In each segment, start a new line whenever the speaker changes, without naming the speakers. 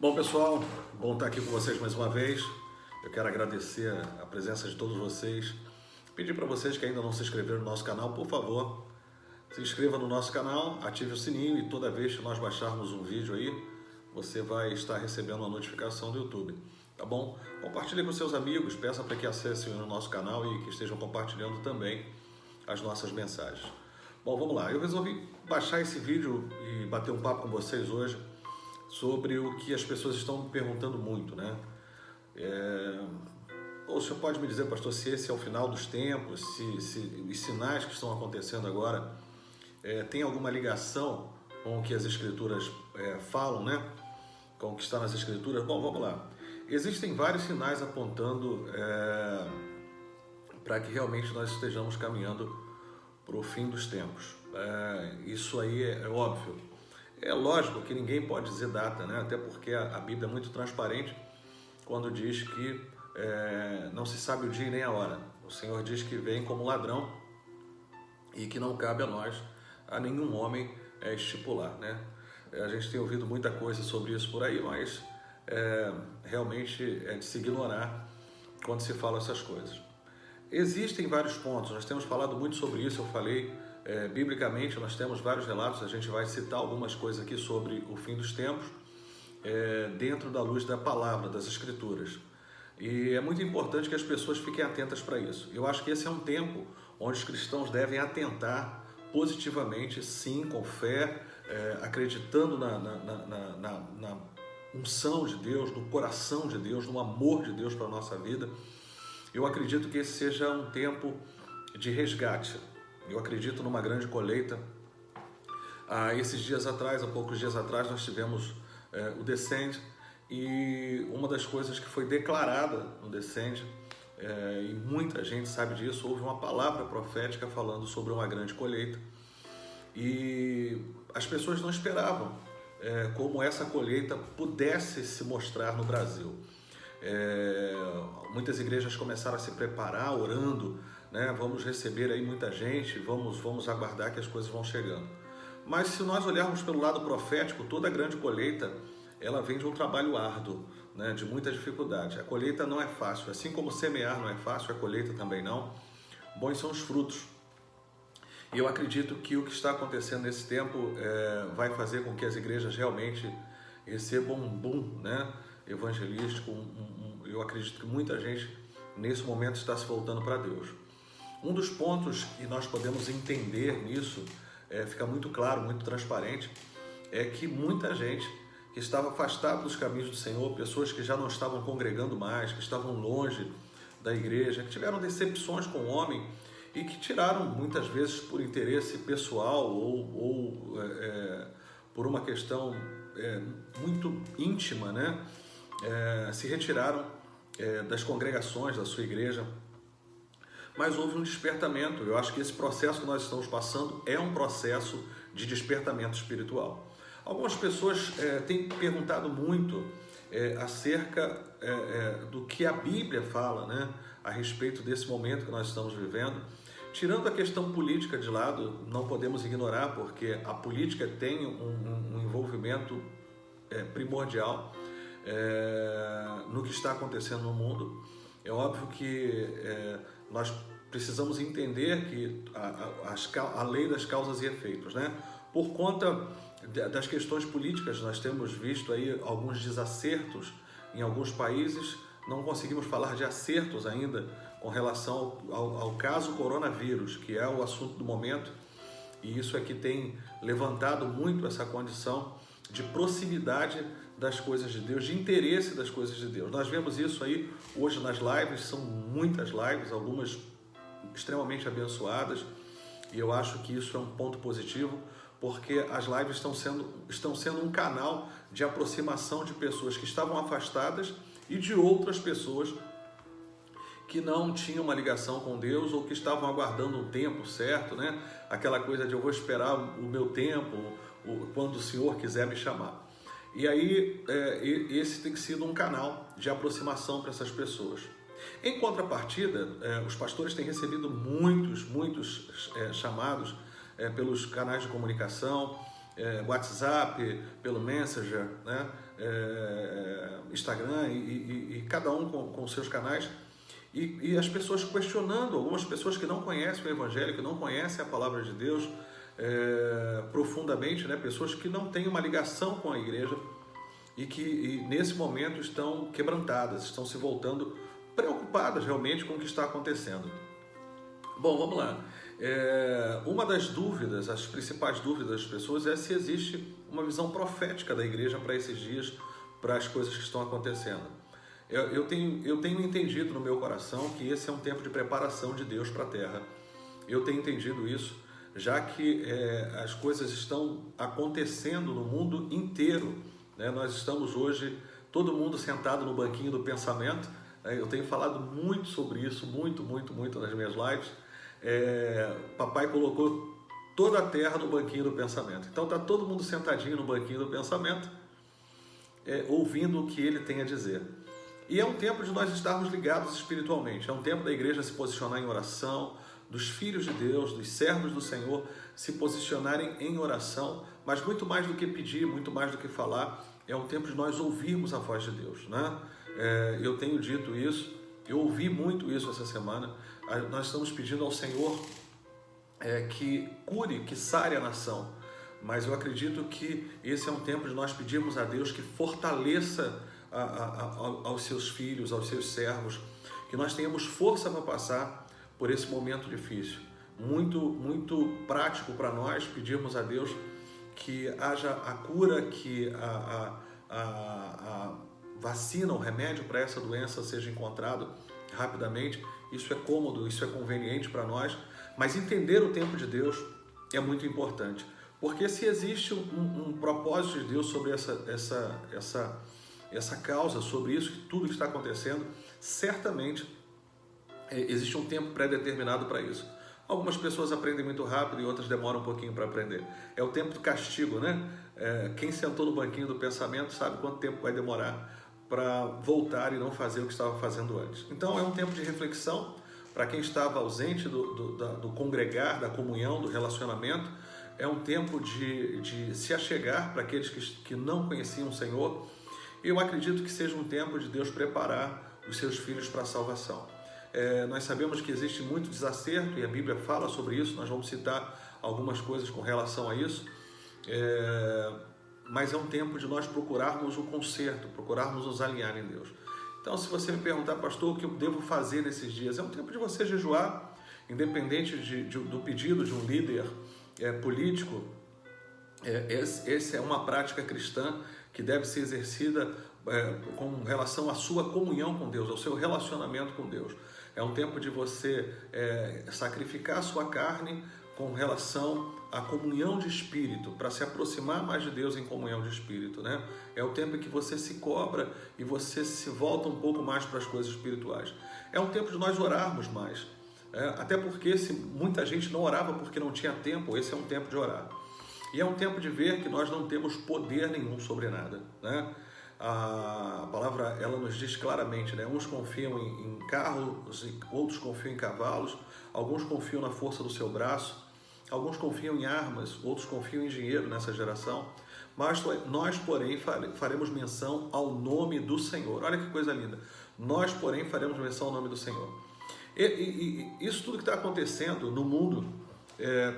Bom, pessoal, bom estar aqui com vocês mais uma vez. Eu quero agradecer a presença de todos vocês. Pedir para vocês que ainda não se inscreveram no nosso canal, por favor, se inscreva no nosso canal, ative o sininho e toda vez que nós baixarmos um vídeo aí, você vai estar recebendo uma notificação do YouTube, tá bom? Compartilhe com seus amigos, peça para que acessem o nosso canal e que estejam compartilhando também as nossas mensagens. Bom, vamos lá. Eu resolvi baixar esse vídeo e bater um papo com vocês hoje sobre o que as pessoas estão me perguntando muito, né? O senhor pode me dizer, pastor, se esse é o final dos tempos, se os sinais que estão acontecendo agora tem alguma ligação com o que as escrituras falam, né? Com o que está nas escrituras? Bom, vamos lá. Existem vários sinais apontando para que realmente nós estejamos caminhando para o fim dos tempos. Isso aí é óbvio. É lógico que ninguém pode dizer data, né? Até porque a Bíblia é muito transparente quando diz que não se sabe o dia e nem a hora. O Senhor diz que vem como ladrão e que não cabe a nós, a nenhum homem, estipular, né? A gente tem ouvido muita coisa sobre isso por aí, mas realmente é de se ignorar quando se fala essas coisas. Existem vários pontos, nós temos falado muito sobre isso, eu falei biblicamente, nós temos vários relatos, a gente vai citar algumas coisas aqui sobre o fim dos tempos, dentro da luz da palavra, das escrituras. E é muito importante que as pessoas fiquem atentas para isso. Eu acho que esse é um tempo onde os cristãos devem atentar positivamente, sim, com fé, acreditando na unção de Deus, no coração de Deus, no amor de Deus para a nossa vida. Eu acredito que esse seja um tempo de resgate. Eu acredito numa grande colheita. Há poucos dias atrás, nós tivemos o Descende, e uma das coisas que foi declarada no Descende, e muita gente sabe disso, houve uma palavra profética falando sobre uma grande colheita, e as pessoas não esperavam como essa colheita pudesse se mostrar no Brasil. Muitas igrejas começaram a se preparar, orando, né? Vamos receber aí muita gente, vamos aguardar que as coisas vão chegando. Mas se nós olharmos pelo lado profético, toda a grande colheita, ela vem de um trabalho árduo, né? De muita dificuldade. A colheita não é fácil, assim como semear não é fácil, a colheita também não. Bons são os frutos. E eu acredito que o que está acontecendo nesse tempo vai fazer com que as igrejas realmente recebam um boom, né? Evangelístico. Eu acredito que muita gente nesse momento está se voltando para Deus. Um dos pontos que nós podemos entender nisso, fica muito claro, muito transparente, é que muita gente que estava afastada dos caminhos do Senhor, pessoas que já não estavam congregando mais, que estavam longe da igreja, que tiveram decepções com o homem e que tiraram muitas vezes por interesse pessoal ou por uma questão muito íntima, né? Se retiraram das congregações da sua igreja, mas houve um despertamento. Eu acho que esse processo que nós estamos passando é um processo de despertamento espiritual. Algumas pessoas têm perguntado muito acerca do que a Bíblia fala, né, a respeito desse momento que nós estamos vivendo. Tirando a questão política de lado, não podemos ignorar, porque a política tem um envolvimento primordial no que está acontecendo no mundo. É óbvio que nós precisamos entender que a lei das causas e efeitos, né? Por conta das questões políticas, nós temos visto aí alguns desacertos em alguns países. Não conseguimos falar de acertos ainda com relação ao caso coronavírus, que é o assunto do momento, e isso é que tem levantado muito essa condição de proximidade das coisas de Deus, de interesse das coisas de Deus. Nós vemos isso aí hoje nas lives, são muitas lives, algumas extremamente abençoadas, e eu acho que isso é um ponto positivo, porque as lives estão sendo um canal de aproximação de pessoas que estavam afastadas e de outras pessoas que não tinham uma ligação com Deus ou que estavam aguardando o tempo certo, né? Aquela coisa de eu vou esperar o meu tempo, quando o Senhor quiser me chamar. E aí, esse tem sido um canal de aproximação para essas pessoas. Em contrapartida, os pastores têm recebido muitos chamados pelos canais de comunicação, WhatsApp, pelo Messenger, né? Instagram e cada um com seus canais. E as pessoas questionando, algumas pessoas que não conhecem o Evangelho, que não conhecem a palavra de Deus profundamente, né? Pessoas que não têm uma ligação com a igreja e que nesse momento estão quebrantadas, estão se voltando preocupadas realmente com o que está acontecendo. Bom, vamos lá. Uma das dúvidas, as principais dúvidas das pessoas é se existe uma visão profética da igreja para esses dias, para as coisas que estão acontecendo. Eu tenho entendido no meu coração que esse é um tempo de preparação de Deus para a terra. Eu tenho entendido isso, já que as coisas estão acontecendo no mundo inteiro, né? Nós estamos hoje, todo mundo sentado no banquinho do pensamento. Eu tenho falado muito sobre isso, muito nas minhas lives. Papai colocou toda a terra no banquinho do pensamento. Então está todo mundo sentadinho no banquinho do pensamento, ouvindo o que ele tem a dizer. E é um tempo de nós estarmos ligados espiritualmente. É um tempo da igreja se posicionar em oração, dos filhos de Deus, dos servos do Senhor se posicionarem em oração, mas muito mais do que pedir, muito mais do que falar, é um tempo de nós ouvirmos a voz de Deus, né? Eu tenho dito isso, eu ouvi muito isso essa semana. Nós estamos pedindo ao Senhor que cure, que sare a nação, mas eu acredito que esse é um tempo de nós pedirmos a Deus que fortaleça aos seus filhos, aos seus servos, que nós tenhamos força para passar por esse momento difícil. Muito prático para nós pedirmos a Deus que haja a cura, que a vacina, o remédio para essa doença seja encontrado rapidamente. Isso é cômodo, isso é conveniente para nós, mas entender o tempo de Deus é muito importante, porque se existe um propósito de Deus sobre essa causa, sobre isso, tudo que está acontecendo, certamente existe um tempo pré-determinado para isso. Algumas pessoas aprendem muito rápido e outras demoram um pouquinho para aprender. É o tempo do castigo, né? Quem sentou no banquinho do pensamento sabe quanto tempo vai demorar para voltar e não fazer o que estava fazendo antes. Então é um tempo de reflexão para quem estava ausente do congregar, da comunhão, do relacionamento. É um tempo de se achegar para aqueles que não conheciam o Senhor. Eu acredito que seja um tempo de Deus preparar os seus filhos para a salvação. Nós sabemos que existe muito desacerto e a Bíblia fala sobre isso. Nós vamos citar algumas coisas com relação a isso. Mas é um tempo de nós procurarmos o conserto, procurarmos nos alinhar em Deus. Então, se você me perguntar, pastor, o que eu devo fazer nesses dias? É um tempo de você jejuar, independente do pedido de um líder político. Essa é uma prática cristã que deve ser exercida com relação à sua comunhão com Deus, ao seu relacionamento com Deus. É um tempo de você sacrificar a sua carne com relação à comunhão de espírito, para se aproximar mais de Deus em comunhão de espírito, né? É o tempo em que você se cobra e você se volta um pouco mais para as coisas espirituais. É um tempo de nós orarmos mais, até porque se muita gente não orava porque não tinha tempo, esse é um tempo de orar. E é um tempo de ver que nós não temos poder nenhum sobre nada, né? A palavra, ela nos diz claramente, né? Uns confiam em carros, outros confiam em cavalos, alguns confiam na força do seu braço, alguns confiam em armas, outros confiam em dinheiro nessa geração, mas nós, porém, faremos menção ao nome do Senhor. Olha que coisa linda. Nós, porém, faremos menção ao nome do Senhor. E isso tudo que está acontecendo no mundo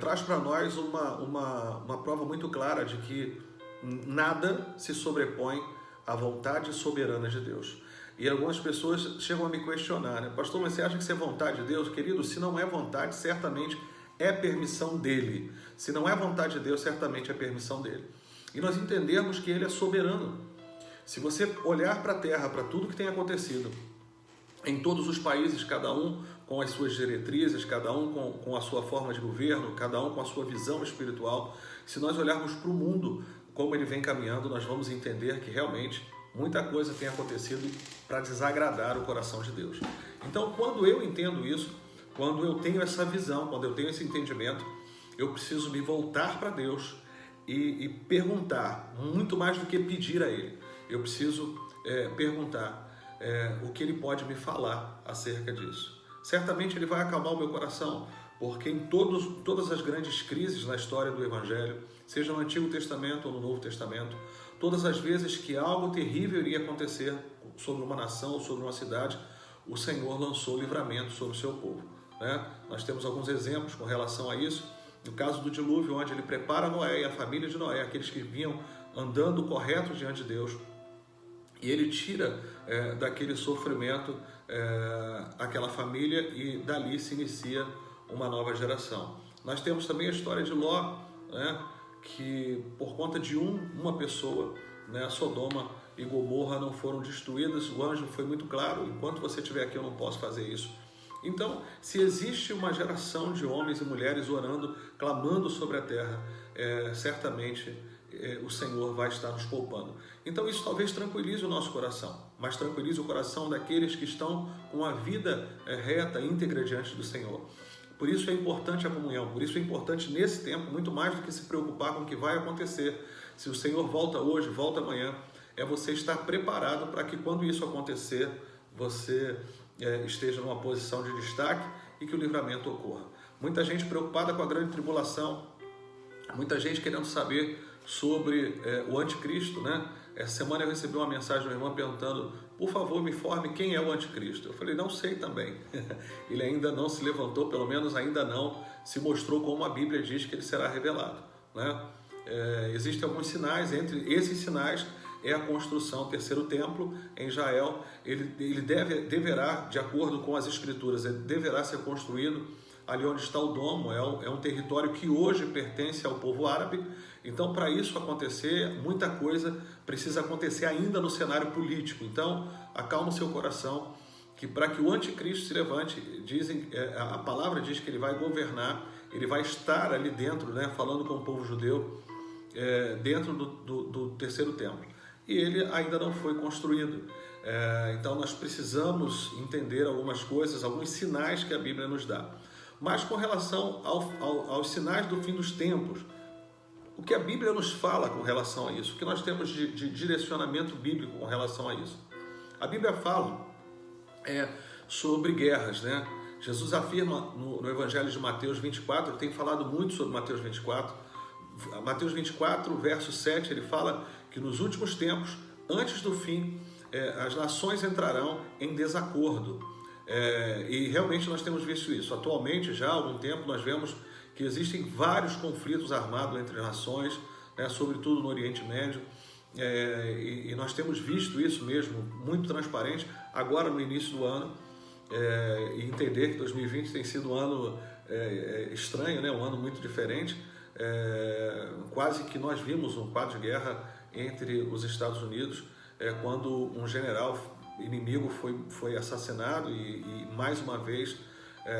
traz para nós uma prova muito clara de que nada se sobrepõe à vontade soberana de Deus. E algumas pessoas chegam a me questionar, né? Pastor, mas você acha que isso é vontade de Deus? Querido, se não é vontade, certamente é permissão dele. Se não é vontade de Deus, certamente é permissão dele. E nós entendermos que ele é soberano. Se você olhar para a terra, para tudo que tem acontecido, em todos os países, cada um com as suas diretrizes, cada um com a sua forma de governo, cada um com a sua visão espiritual, se nós olharmos para o mundo, como ele vem caminhando, nós vamos entender que realmente muita coisa tem acontecido para desagradar o coração de Deus. Então, quando eu entendo isso, quando eu tenho essa visão, quando eu tenho esse entendimento, eu preciso me voltar para Deus e perguntar, muito mais do que pedir a Ele. Eu preciso perguntar o que Ele pode me falar acerca disso. Certamente Ele vai acalmar o meu coração, porque em todas as grandes crises na história do Evangelho, seja no Antigo Testamento ou no Novo Testamento, todas as vezes que algo terrível iria acontecer sobre uma nação ou sobre uma cidade, o Senhor lançou livramento sobre o seu povo, né? Nós temos alguns exemplos com relação a isso. No caso do dilúvio, onde ele prepara Noé e a família de Noé, aqueles que vinham andando corretos diante de Deus, e ele tira daquele sofrimento aquela família, e dali se inicia uma nova geração. Nós temos também a história de Ló, né, que por conta de uma pessoa, né, Sodoma e Gomorra não foram destruídas. O anjo foi muito claro: enquanto você estiver aqui eu não posso fazer isso. Então, se existe uma geração de homens e mulheres orando, clamando sobre a terra, certamente o Senhor vai estar nos poupando. Então isso talvez tranquilize o nosso coração, mas tranquilize o coração daqueles que estão com a vida reta, íntegra diante do Senhor. Por isso é importante a comunhão, por isso é importante nesse tempo, muito mais do que se preocupar com o que vai acontecer. Se o Senhor volta hoje, volta amanhã, é você estar preparado para que quando isso acontecer, você esteja numa posição de destaque e que o livramento ocorra. Muita gente preocupada com a grande tribulação, muita gente querendo saber sobre o anticristo, né? Essa semana eu recebi uma mensagem de uma irmã perguntando: por favor, me informe quem é o anticristo. Eu falei: não sei também. Ele ainda não se levantou, pelo menos ainda não se mostrou como a Bíblia diz que ele será revelado, né? Existem alguns sinais, entre esses sinais é a construção do terceiro templo em Israel. Ele deverá, de acordo com as escrituras, ele deverá ser construído ali onde está o domo. É um território que hoje pertence ao povo árabe. Então, para isso acontecer, muita coisa precisa acontecer ainda no cenário político. Então, acalma o seu coração, que para que o anticristo se levante, a palavra diz que ele vai governar, ele vai estar ali dentro, né, falando com o povo judeu, dentro do terceiro templo. E ele ainda não foi construído. Então, nós precisamos entender algumas coisas, alguns sinais que a Bíblia nos dá. Mas com relação aos sinais do fim dos tempos, o que a Bíblia nos fala com relação a isso? O que nós temos de direcionamento bíblico com relação a isso? A Bíblia fala sobre guerras, né? Jesus afirma no Evangelho de Mateus 24, ele tem falado muito sobre Mateus 24. Mateus 24, verso 7, ele fala que nos últimos tempos, antes do fim, as nações entrarão em desacordo. E realmente nós temos visto isso. Atualmente, já há algum tempo, nós vemos que existem vários conflitos armados entre nações, né, sobretudo no Oriente Médio, e nós temos visto isso mesmo, muito transparente, agora no início do ano, e entender que 2020 tem sido um ano estranho, né, um ano muito diferente, quase que nós vimos um quadro de guerra entre os Estados Unidos, quando um general inimigo foi assassinado e mais uma vez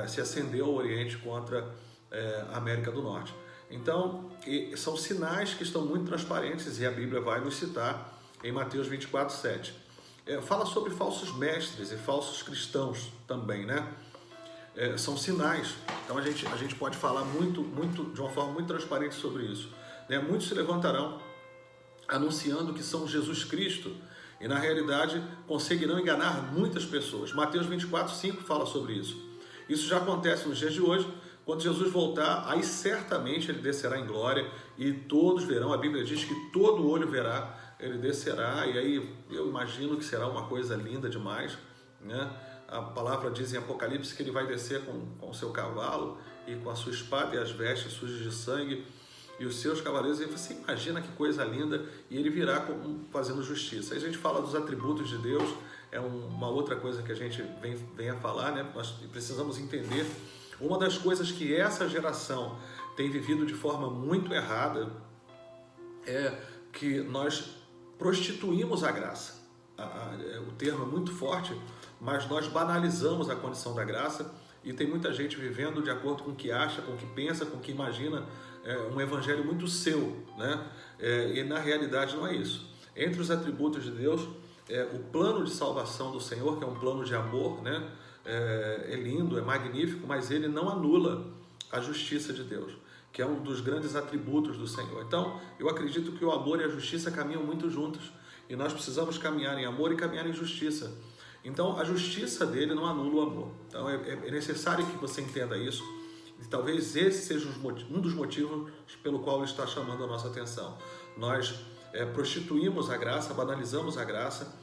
se acendeu o Oriente contra a América do Norte. Então, são sinais que estão muito transparentes e a Bíblia vai nos citar em Mateus 24, 7. Fala sobre falsos mestres e falsos cristãos também, né? São sinais. Então a gente pode falar muito, de uma forma muito transparente sobre isso, né? Muitos se levantarão anunciando que são Jesus Cristo e na realidade conseguirão enganar muitas pessoas. Mateus 24, 5 fala sobre isso. Isso já acontece nos dias de hoje. Quando Jesus voltar, aí certamente ele descerá em glória e todos verão. A Bíblia diz que todo olho verá, ele descerá, e aí eu imagino que será uma coisa linda demais, né? A palavra diz em Apocalipse que ele vai descer com o seu cavalo e com a sua espada e as vestes sujas de sangue e os seus cavaleiros. E você imagina que coisa linda, e ele virá fazendo justiça. Aí a gente fala dos atributos de Deus, é uma outra coisa que a gente vem a falar, né? Nós precisamos entender. Uma das coisas que essa geração tem vivido de forma muito errada é que nós prostituímos a graça. O termo é muito forte, mas nós banalizamos a condição da graça e tem muita gente vivendo de acordo com o que acha, com o que pensa, com o que imagina, um evangelho muito seu, né? E na realidade não é isso. Entre os atributos de Deus, o plano de salvação do Senhor, que é um plano de amor, né? É lindo, é magnífico, mas ele não anula a justiça de Deus, que é um dos grandes atributos do Senhor. Então, eu acredito que o amor e a justiça caminham muito juntos, e nós precisamos caminhar em amor e caminhar em justiça. Então, a justiça dele não anula o amor. Então, é necessário que você entenda isso. E talvez esse seja um dos motivos pelo qual ele está chamando a nossa atenção. Nós prostituímos a graça, banalizamos a graça,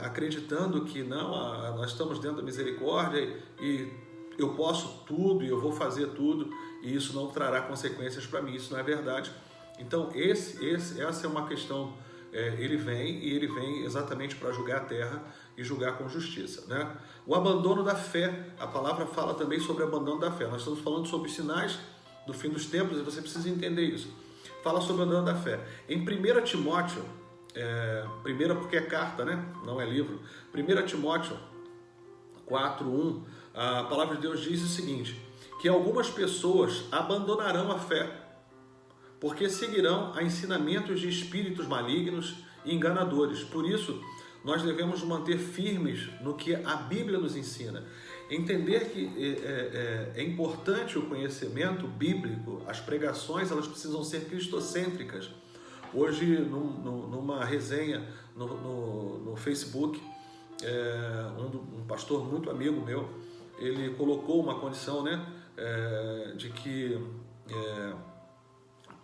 acreditando que não, nós estamos dentro da misericórdia e eu posso tudo e eu vou fazer tudo e isso não trará consequências para mim. Isso não é verdade. Então essa é uma questão. Ele vem exatamente para julgar a terra e julgar com justiça, né? O abandono da fé, a palavra fala também sobre abandono da fé. Nós estamos falando sobre os sinais do fim dos tempos e você precisa entender isso. Fala sobre o abandono da fé. Em 1 Timóteo, primeira porque é carta, né? Não é livro. 1 Timóteo 4:1, a palavra de Deus diz o seguinte, que algumas pessoas abandonarão a fé, porque seguirão a ensinamentos de espíritos malignos e enganadores. Por isso, nós devemos nos manter firmes no que a Bíblia nos ensina. Entender que é importante o conhecimento bíblico, as pregações elas precisam ser cristocêntricas. Hoje, numa resenha no Facebook, um pastor muito amigo meu, ele colocou uma condição, né, de que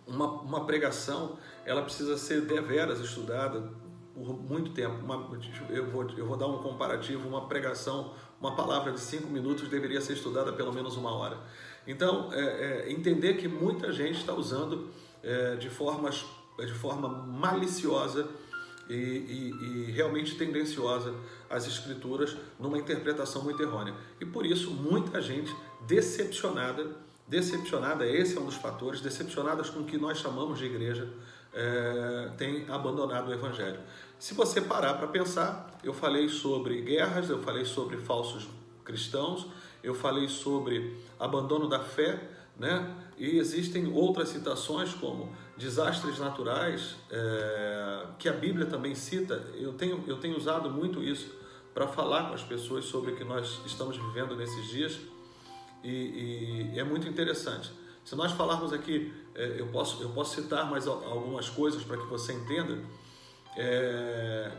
uma pregação ela precisa ser deveras estudada por muito tempo. Eu vou dar um comparativo, uma pregação, uma palavra de 5 minutos deveria ser estudada pelo menos 1 hora. Então, entender que muita gente está usando de forma maliciosa e realmente tendenciosa as escrituras numa interpretação muito errônea. E por isso, muita gente decepcionada, esse é um dos fatores, decepcionadas com o que nós chamamos de igreja, tem abandonado o Evangelho. Se você parar para pensar, eu falei sobre guerras, eu falei sobre falsos cristãos, eu falei sobre abandono da fé, né? E existem outras citações como desastres naturais, que a Bíblia também cita. Eu tenho usado muito isso para falar com as pessoas sobre o que nós estamos vivendo nesses dias. E é muito interessante. Se nós falarmos aqui, eu posso citar mais algumas coisas para que você entenda.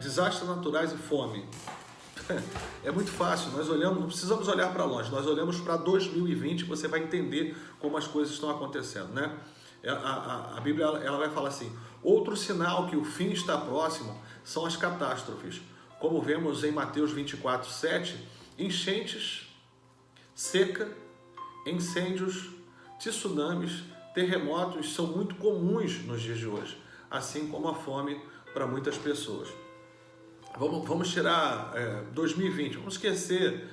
Desastres naturais e fome. É muito fácil, nós olhamos, não precisamos olhar para longe, nós olhamos para 2020, você vai entender como as coisas estão acontecendo, né? A Bíblia ela vai falar assim, outro sinal que o fim está próximo são as catástrofes, como vemos em Mateus 24:7, enchentes, seca, incêndios, tsunamis, terremotos são muito comuns nos dias de hoje, assim como a fome para muitas pessoas. Vamos tirar 2020, vamos esquecer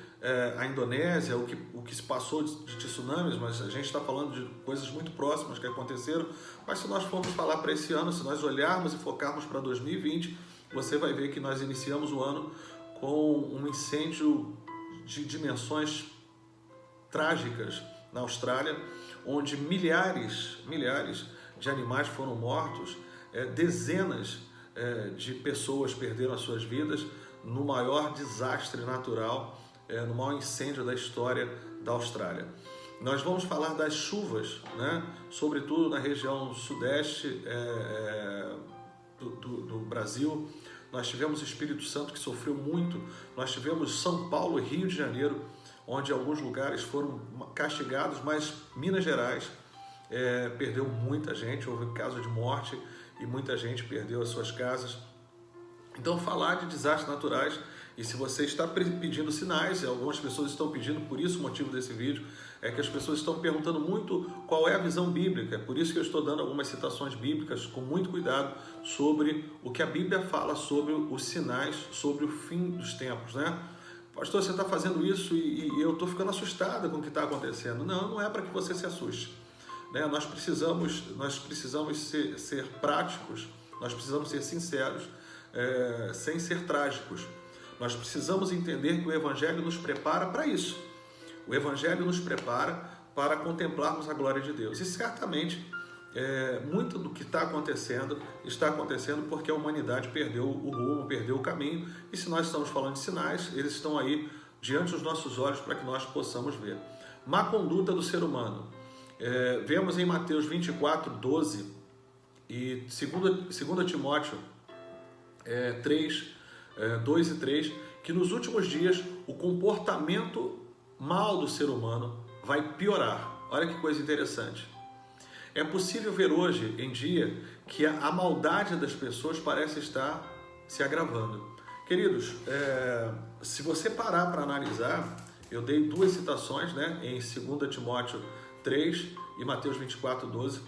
a Indonésia, o que se passou de tsunamis, mas a gente está falando de coisas muito próximas que aconteceram. Mas se nós formos falar para esse ano, se nós olharmos e focarmos para 2020, você vai ver que nós iniciamos o ano com um incêndio de dimensões trágicas na Austrália, onde milhares de animais foram mortos, dezenas de pessoas perderam as suas vidas no maior desastre natural, no maior incêndio da história da Austrália. Nós vamos falar das chuvas, né? Sobretudo na região sudeste do Brasil. Nós tivemos o Espírito Santo que sofreu muito, nós tivemos São Paulo e Rio de Janeiro, onde alguns lugares foram castigados, mas Minas Gerais perdeu muita gente, houve caso de morte e muita gente perdeu as suas casas. Então, falar de desastres naturais, e se você está pedindo sinais, e algumas pessoas estão pedindo, por isso o motivo desse vídeo, é que as pessoas estão perguntando muito qual é a visão bíblica, é por isso que eu estou dando algumas citações bíblicas com muito cuidado sobre o que a Bíblia fala sobre os sinais, sobre o fim dos tempos, né? Pastor, você está fazendo isso e eu estou ficando assustada com o que está acontecendo. Não é para que você se assuste. Né? Nós precisamos ser práticos, nós precisamos ser sinceros, sem ser trágicos. Nós precisamos entender que o Evangelho nos prepara para isso. O Evangelho nos prepara para contemplarmos a glória de Deus. E certamente, muito do que está acontecendo porque a humanidade perdeu o rumo, perdeu o caminho. E se nós estamos falando de sinais, eles estão aí diante dos nossos olhos para que nós possamos ver. Má conduta do ser humano. Vemos em Mateus 24:12 e 2 Timóteo 2 e 3, que nos últimos dias o comportamento mal do ser humano vai piorar. Olha que coisa interessante. É possível ver hoje em dia que a maldade das pessoas parece estar se agravando. Queridos, se você parar para analisar, eu dei duas citações, né, em 2 Timóteo 3 e Mateus 24:12.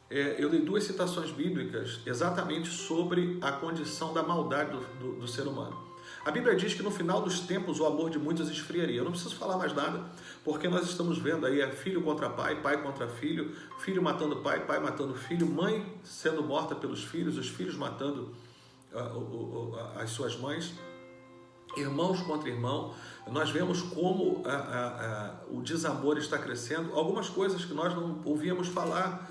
Eu dei duas citações bíblicas exatamente sobre a condição da maldade do ser humano. A Bíblia diz que no final dos tempos o amor de muitos esfriaria. Eu não preciso falar mais nada, porque nós estamos vendo aí filho contra pai, pai contra filho, filho matando pai, pai matando filho, mãe sendo morta pelos filhos, os filhos matando as suas mães, irmãos contra irmão. Nós vemos como o desamor está crescendo. Algumas coisas que nós não ouvíamos falar,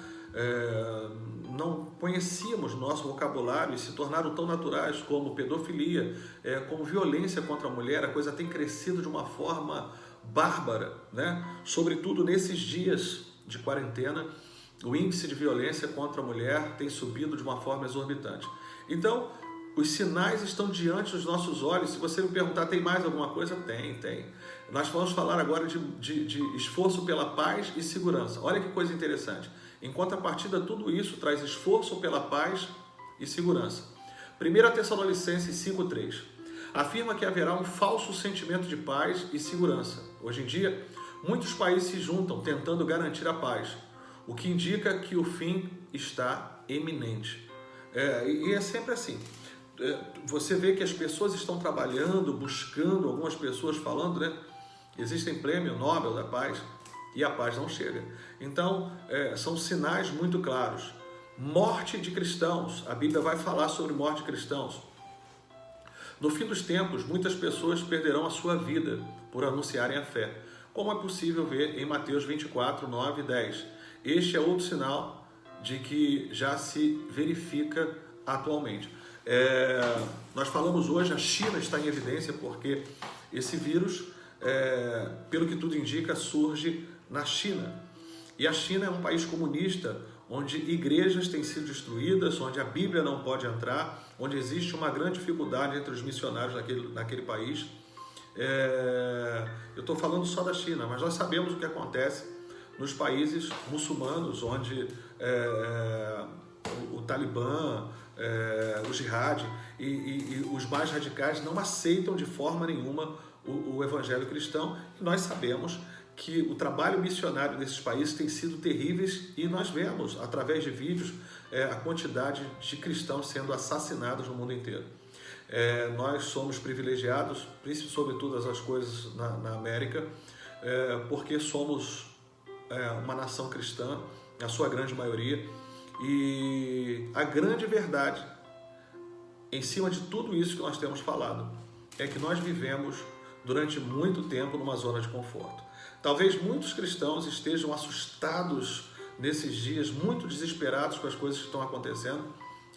não conhecíamos no nosso vocabulário e se tornaram tão naturais, como pedofilia, como violência contra a mulher. A coisa tem crescido de uma forma bárbara, né? Sobretudo nesses dias de quarentena, o índice de violência contra a mulher tem subido de uma forma exorbitante. Então, os sinais estão diante dos nossos olhos. Se você me perguntar, tem mais alguma coisa? Tem. Nós vamos falar agora de esforço pela paz e segurança. Olha que coisa interessante. Em contrapartida, tudo isso traz esforço pela paz e segurança. 1 Tessalonicenses 5:3 afirma que haverá um falso sentimento de paz e segurança. Hoje em dia, muitos países se juntam tentando garantir a paz, o que indica que o fim está iminente. E é sempre assim. Você vê que as pessoas estão trabalhando, buscando, algumas pessoas falando, né? Existem prêmio Nobel da Paz e a paz não chega. Então, são sinais muito claros. Morte de cristãos. A Bíblia vai falar sobre morte de cristãos. No fim dos tempos, muitas pessoas perderão a sua vida por anunciarem a fé, como é possível ver em Mateus 24, 9 e 10. Este é outro sinal de que já se verifica atualmente. Nós falamos hoje, a China está em evidência porque esse vírus, pelo que tudo indica, surge na China. E a China é um país comunista, onde igrejas têm sido destruídas, onde a Bíblia não pode entrar, onde existe uma grande dificuldade entre os missionários naquele país. Eu estou falando só da China, mas nós sabemos o que acontece nos países muçulmanos, onde o Talibã, o jihad e os mais radicais não aceitam de forma nenhuma o evangelho cristão. E nós sabemos que o trabalho missionário nesses países tem sido terríveis e nós vemos, através de vídeos, a quantidade de cristãos sendo assassinados no mundo inteiro. Nós somos privilegiados, sobre todas as coisas na América, porque somos uma nação cristã, a sua grande maioria, e a grande verdade, em cima de tudo isso que nós temos falado, é que nós vivemos durante muito tempo numa zona de conforto. Talvez muitos cristãos estejam assustados nesses dias, muito desesperados com as coisas que estão acontecendo,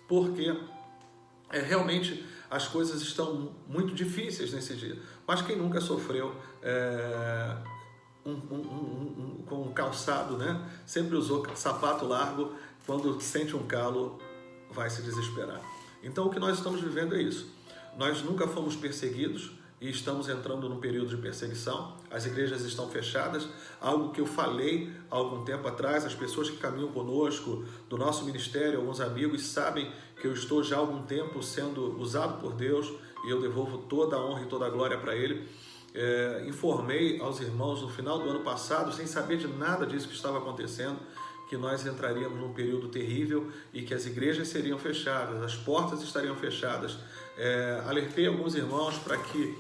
porque realmente as coisas estão muito difíceis nesse dia. Mas quem nunca sofreu com um calçado, né? Sempre usou sapato largo, quando sente um calo, vai se desesperar. Então o que nós estamos vivendo é isso. Nós nunca fomos perseguidos e estamos entrando num período de perseguição. As igrejas estão fechadas, algo que eu falei há algum tempo atrás. As pessoas que caminham conosco, do nosso ministério, alguns amigos, sabem que eu estou já há algum tempo sendo usado por Deus e eu devolvo toda a honra e toda a glória para Ele. Informei aos irmãos no final do ano passado, sem saber de nada disso que estava acontecendo, que nós entraríamos num período terrível e que as igrejas seriam fechadas, as portas estariam fechadas. Alertei alguns irmãos para que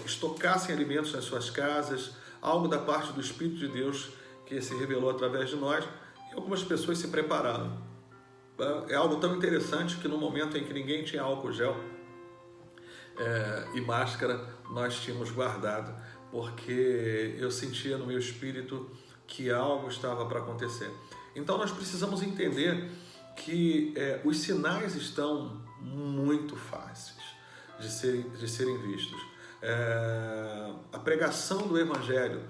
estocassem alimentos nas suas casas, algo da parte do Espírito de Deus que se revelou através de nós, e algumas pessoas se prepararam. É algo tão interessante que no momento em que ninguém tinha álcool gel e máscara, nós tínhamos guardado, porque eu sentia no meu espírito que algo estava para acontecer. Então nós precisamos entender que os sinais estão muito fáceis de serem vistos. A pregação do Evangelho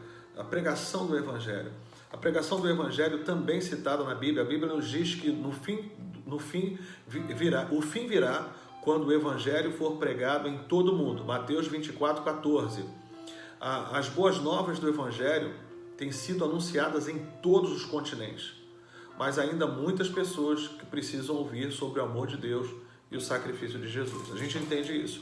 também citada na Bíblia. A Bíblia nos diz que o fim virá quando o Evangelho for pregado em todo o mundo. Mateus 24, 14. As boas novas do Evangelho têm sido anunciadas em todos os continentes, mas ainda muitas pessoas que precisam ouvir sobre o amor de Deus e o sacrifício de Jesus. A gente entende isso.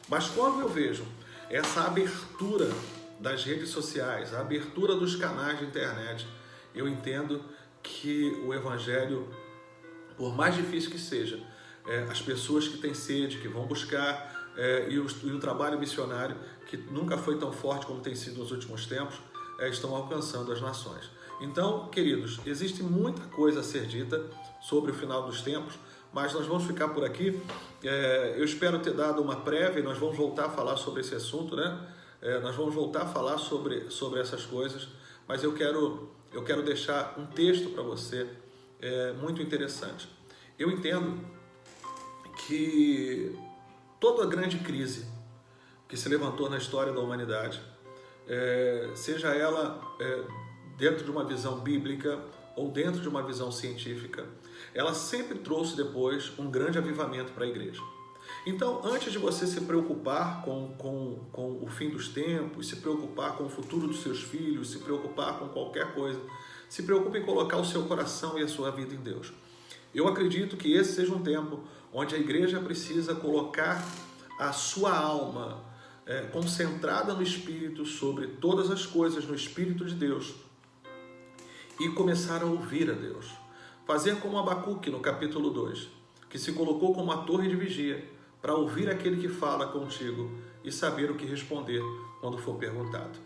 Mas quando eu vejo essa abertura das redes sociais, a abertura dos canais de internet, eu entendo que o Evangelho, por mais difícil que seja, as pessoas que têm sede, que vão buscar, e o trabalho missionário, que nunca foi tão forte como tem sido nos últimos tempos, estão alcançando as nações. Então, queridos, existe muita coisa a ser dita sobre o final dos tempos, mas nós vamos ficar por aqui. Eu espero ter dado uma prévia e nós vamos voltar a falar sobre esse assunto, né? Nós vamos voltar a falar sobre essas coisas, mas eu quero deixar um texto para você muito interessante. Eu entendo que toda a grande crise que se levantou na história da humanidade, seja ela dentro de uma visão bíblica ou dentro de uma visão científica, ela sempre trouxe depois um grande avivamento para a igreja. Então, antes de você se preocupar com o fim dos tempos, se preocupar com o futuro dos seus filhos, se preocupar com qualquer coisa, se preocupe em colocar o seu coração e a sua vida em Deus. Eu acredito que esse seja um tempo onde a igreja precisa colocar a sua alma concentrada no Espírito, sobre todas as coisas no Espírito de Deus, e começar a ouvir a Deus. Fazer como Abacuque no capítulo 2, que se colocou como uma torre de vigia para ouvir aquele que fala contigo e saber o que responder quando for perguntado.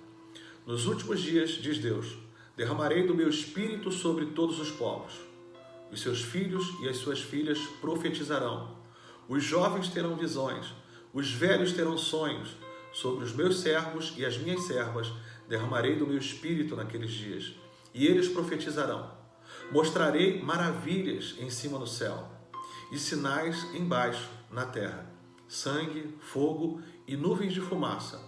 Nos últimos dias, diz Deus, derramarei do meu Espírito sobre todos os povos. Os seus filhos e as suas filhas profetizarão. Os jovens terão visões. Os velhos terão sonhos. Sobre os meus servos e as minhas servas derramarei do meu Espírito naqueles dias. E eles profetizarão. Mostrarei maravilhas em cima no céu e sinais embaixo na terra. Sangue, fogo e nuvens de fumaça.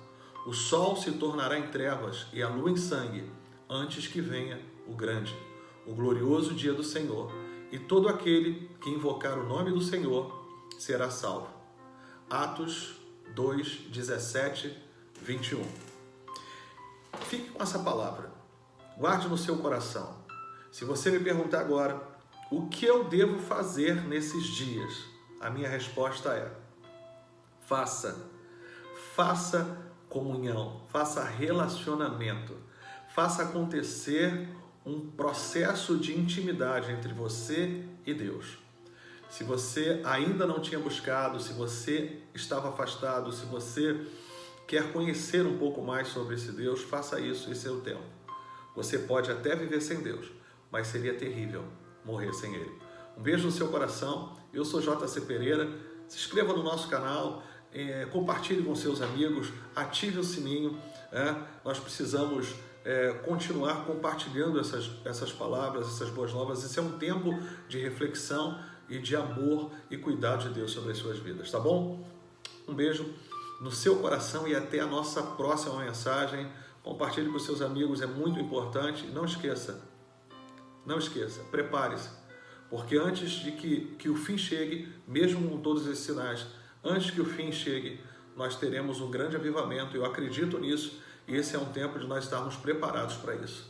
O sol se tornará em trevas e a lua em sangue, antes que venha o grande, o glorioso dia do Senhor. E todo aquele que invocar o nome do Senhor será salvo. Atos 2, 17, 21. Fique com essa palavra. Guarde no seu coração. Se você me perguntar agora, o que eu devo fazer nesses dias? A minha resposta é: faça comunhão, faça relacionamento, faça acontecer um processo de intimidade entre você e Deus. Se você ainda não tinha buscado, se você estava afastado, se você quer conhecer um pouco mais sobre esse Deus, faça isso, esse é o tempo. Você pode até viver sem Deus, mas seria terrível morrer sem Ele. Um beijo no seu coração. Eu sou JC Pereira. Se inscreva no nosso canal, compartilhe com seus amigos, ative o sininho. Nós precisamos continuar compartilhando essas palavras, essas boas novas. Esse é um tempo de reflexão e de amor e cuidado de Deus sobre as suas vidas, tá bom? Um beijo no seu coração e até a nossa próxima mensagem. Compartilhe com seus amigos, é muito importante. Não esqueça, prepare-se, porque antes de que o fim chegue, mesmo com todos esses sinais, antes que o fim chegue, nós teremos um grande avivamento. Eu acredito nisso e esse é um tempo de nós estarmos preparados para isso.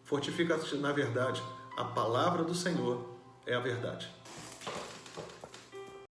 Fortifica-te na verdade. A palavra do Senhor é a verdade.